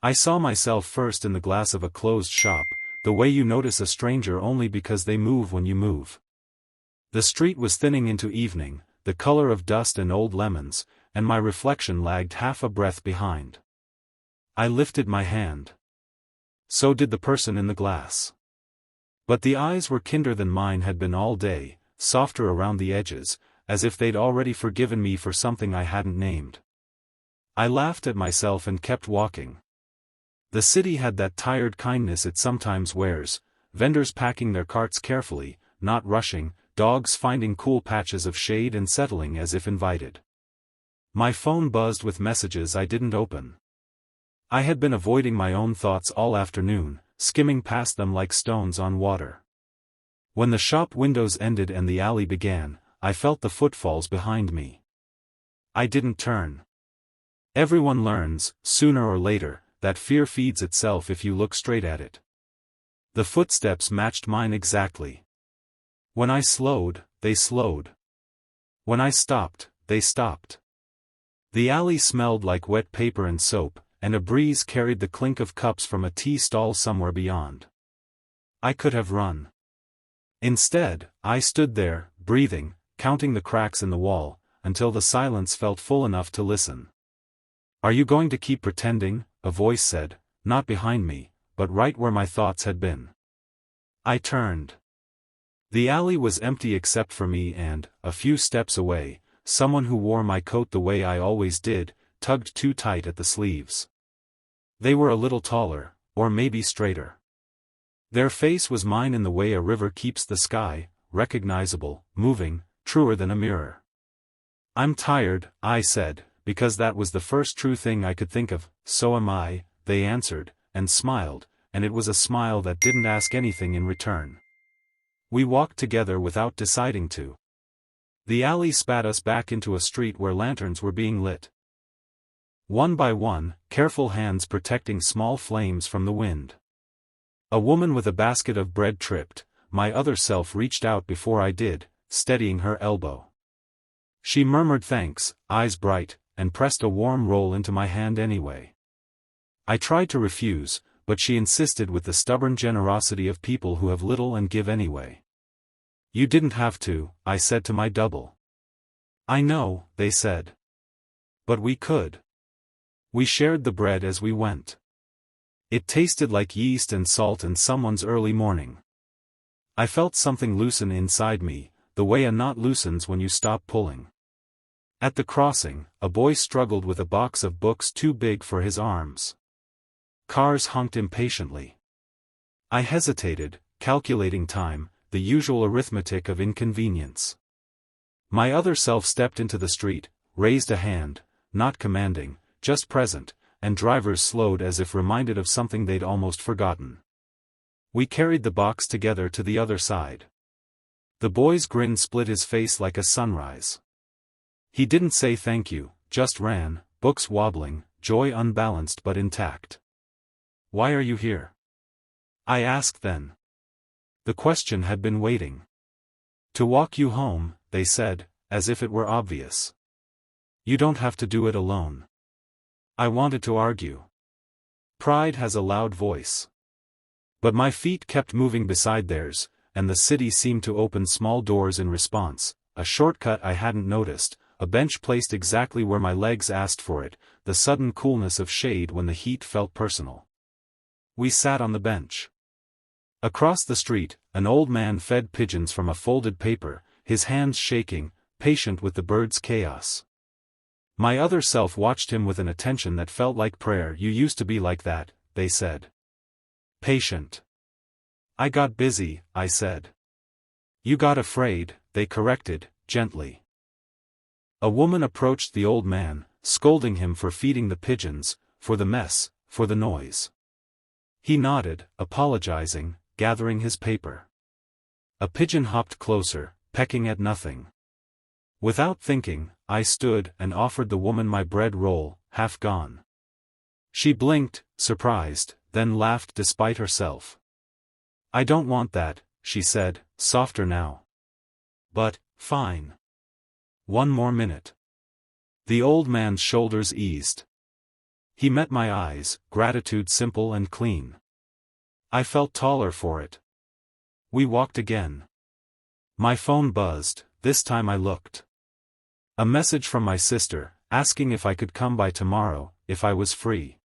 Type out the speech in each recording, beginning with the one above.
I saw myself first in the glass of a closed shop, the way you notice a stranger only because they move when you move. The street was thinning into evening, the color of dust and old lemons, and my reflection lagged half a breath behind. I lifted my hand. So did the person in the glass. But the eyes were kinder than mine had been all day, softer around the edges, as if they'd already forgiven me for something I hadn't named. I laughed at myself and kept walking. The city had that tired kindness it sometimes wears, vendors packing their carts carefully, not rushing, dogs finding cool patches of shade and settling as if invited. My phone buzzed with messages I didn't open. I had been avoiding my own thoughts all afternoon, skimming past them like stones on water. When the shop windows ended and the alley began, I felt the footfalls behind me. I didn't turn. Everyone learns, sooner or later, that fear feeds itself if you look straight at it. The footsteps matched mine exactly. When I slowed, they slowed. When I stopped, they stopped. The alley smelled like wet paper and soap, and a breeze carried the clink of cups from a tea stall somewhere beyond. I could have run. Instead, I stood there, breathing, counting the cracks in the wall, until the silence felt full enough to listen. "Are you going to keep pretending?" a voice said, not behind me, but right where my thoughts had been. I turned. The alley was empty except for me and, a few steps away, someone who wore my coat the way I always did, tugged too tight at the sleeves. They were a little taller, or maybe straighter. Their face was mine in the way a river keeps the sky, recognizable, moving, truer than a mirror. "I'm tired," I said, because that was the first true thing I could think of. "So am I," they answered, and smiled, and it was a smile that didn't ask anything in return. We walked together without deciding to. The alley spat us back into a street where lanterns were being lit. One by one, careful hands protecting small flames from the wind. A woman with a basket of bread tripped. My other self reached out before I did, steadying her elbow. She murmured thanks, eyes bright, and pressed a warm roll into my hand anyway. I tried to refuse, but she insisted with the stubborn generosity of people who have little and give anyway. "You didn't have to," I said to my double. "I know," they said. "But we could." We shared the bread as we went. It tasted like yeast and salt and someone's early morning. I felt something loosen inside me, the way a knot loosens when you stop pulling. At the crossing, a boy struggled with a box of books too big for his arms. Cars honked impatiently. I hesitated, calculating time, the usual arithmetic of inconvenience. My other self stepped into the street, raised a hand, not commanding, just present, and drivers slowed as if reminded of something they'd almost forgotten. We carried the box together to the other side. The boy's grin split his face like a sunrise. He didn't say thank you, just ran, books wobbling, joy unbalanced but intact. "Why are you here?" I asked then. The question had been waiting. "To walk you home," they said, as if it were obvious. "You don't have to do it alone." I wanted to argue. Pride has a loud voice. But my feet kept moving beside theirs, and the city seemed to open small doors in response, a shortcut I hadn't noticed, a bench placed exactly where my legs asked for it, the sudden coolness of shade when the heat felt personal. We sat on the bench. Across the street, an old man fed pigeons from a folded paper, his hands shaking, patient with the birds' chaos. My other self watched him with an attention that felt like prayer. "You used to be like that," they said. "Patient." "I got busy," I said. "You got afraid," they corrected, gently. A woman approached the old man, scolding him for feeding the pigeons, for the mess, for the noise. He nodded, apologizing, gathering his paper. A pigeon hopped closer, pecking at nothing. Without thinking, I stood and offered the woman my bread roll, half gone. She blinked, surprised, then laughed despite herself. "I don't want that," she said, softer now. "But, fine. One more minute." The old man's shoulders eased. He met my eyes, gratitude simple and clean. I felt taller for it. We walked again. My phone buzzed, this time I looked. A message from my sister, asking if I could come by tomorrow, if I was free.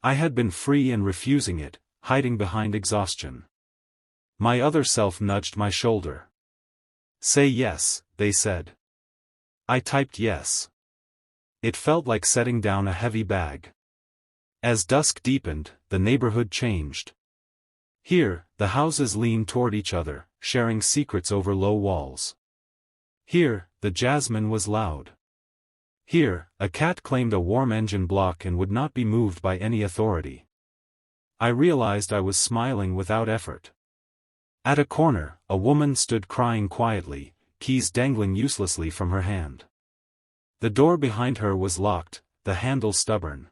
I had been free and refusing it, hiding behind exhaustion. My other self nudged my shoulder. Say yes, they said. I typed yes. It felt like setting down a heavy bag. As dusk deepened, the neighborhood changed. Here, the houses leaned toward each other, sharing secrets over low walls. Here, the jasmine was loud. Here, a cat claimed a warm engine block and would not be moved by any authority. I realized I was smiling without effort. At a corner, a woman stood crying quietly, keys dangling uselessly from her hand. The door behind her was locked, the handle stubborn.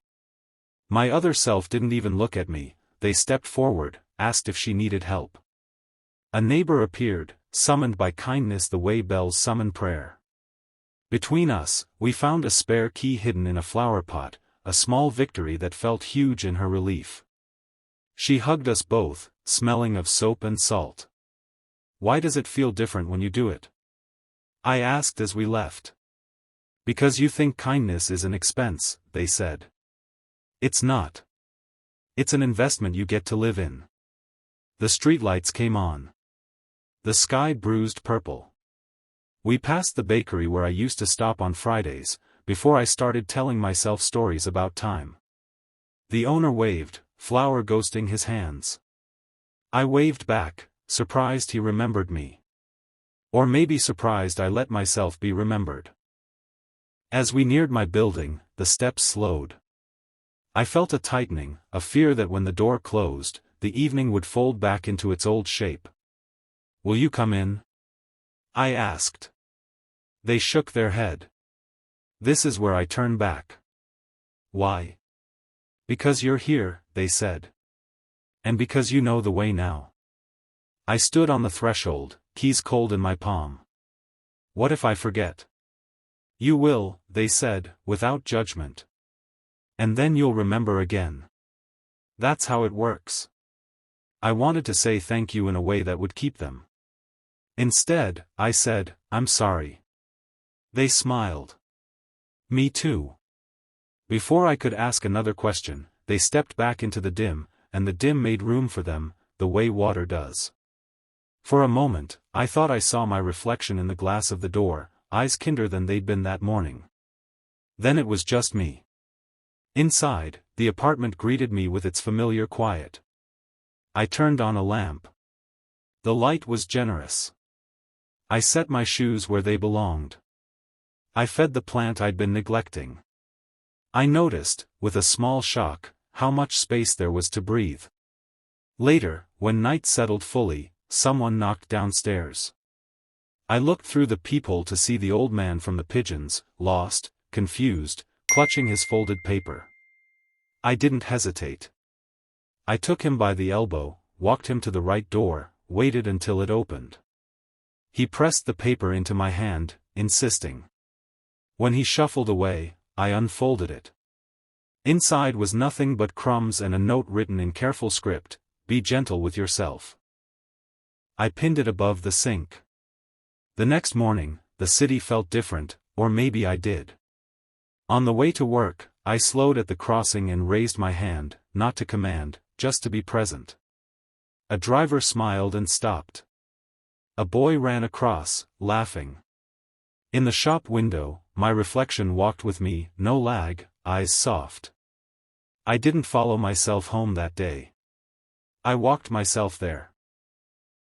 My other self didn't even look at me, they stepped forward, asked if she needed help. A neighbor appeared, summoned by kindness the way bells summon prayer. Between us, we found a spare key hidden in a flower pot, a small victory that felt huge in her relief. She hugged us both, smelling of soap and salt. Why does it feel different when you do it? I asked as we left. Because you think kindness is an expense, they said. It's not. It's an investment you get to live in. The streetlights came on. The sky bruised purple. We passed the bakery where I used to stop on Fridays, before I started telling myself stories about time. The owner waved, flour ghosting his hands. I waved back, surprised he remembered me. Or maybe surprised I let myself be remembered. As we neared my building, the steps slowed. I felt a tightening, a fear that when the door closed, the evening would fold back into its old shape. Will you come in? I asked. They shook their head. This is where I turn back. Why? Because you're here, they said. And because you know the way now. I stood on the threshold, keys cold in my palm. What if I forget? You will, they said, without judgment. And then you'll remember again. That's how it works. I wanted to say thank you in a way that would keep them. Instead, I said, I'm sorry. They smiled. Me too. Before I could ask another question, they stepped back into the dim, and the dim made room for them, the way water does. For a moment, I thought I saw my reflection in the glass of the door, eyes kinder than they'd been that morning. Then it was just me. Inside, the apartment greeted me with its familiar quiet. I turned on a lamp. The light was generous. I set my shoes where they belonged. I fed the plant I'd been neglecting. I noticed, with a small shock, how much space there was to breathe. Later, when night settled fully, someone knocked downstairs. I looked through the peephole to see the old man from the pigeons, lost, confused, clutching his folded paper. I didn't hesitate. I took him by the elbow, walked him to the right door, waited until it opened. He pressed the paper into my hand, insisting. When he shuffled away, I unfolded it. Inside was nothing but crumbs and a note written in careful script, "Be gentle with yourself." I pinned it above the sink. The next morning, the city felt different, or maybe I did. On the way to work, I slowed at the crossing and raised my hand, not to command, just to be present. A driver smiled and stopped. A boy ran across, laughing. In the shop window, my reflection walked with me, no lag, eyes soft. I didn't follow myself home that day. I walked myself there.